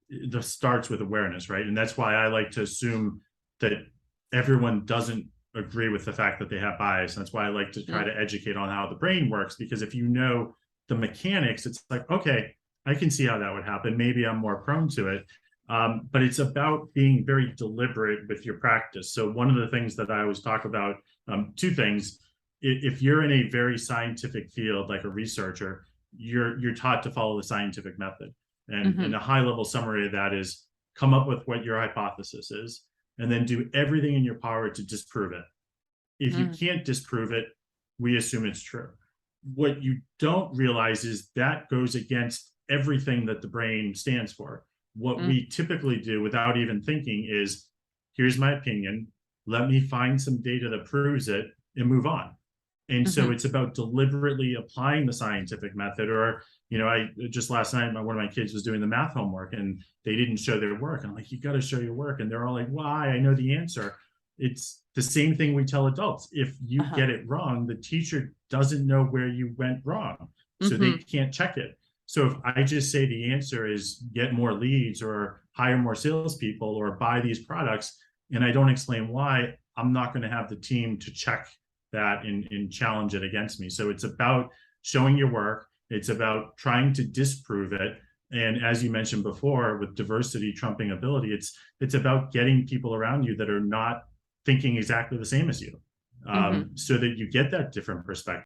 this starts with awareness, right? And that's why I like to assume that everyone doesn't agree with the fact that they have bias. And that's why I like to try to educate on how the brain works, because if you know the mechanics, it's like, okay, I can see how that would happen. Maybe I'm more prone to it. But it's about being very deliberate with your practice. So one of the things that I always talk about, two things. If you're in a very scientific field, like a researcher, you're taught to follow the scientific method. And a high level summary of that is come up with what your hypothesis is, and then do everything in your power to disprove it. If you can't disprove it, we assume it's true. What you don't realize is that goes against everything that the brain stands for. What we typically do without even thinking is, here's my opinion, let me find some data that proves it and move on. And so it's about deliberately applying the scientific method. Or, I just last night, one of my kids was doing the math homework and they didn't show their work. And I'm like, you got to show your work. And they're all like, why? I know the answer. It's the same thing we tell adults. If you get it wrong, the teacher doesn't know where you went wrong. So they can't check it. So if I just say the answer is get more leads or hire more salespeople or buy these products, and I don't explain why, I'm not going to have the team to check that and challenge it against me. So it's about showing your work. It's about trying to disprove it. And as you mentioned before, with diversity trumping ability, it's about getting people around you that are not thinking exactly the same as you, so that you get that different perspective.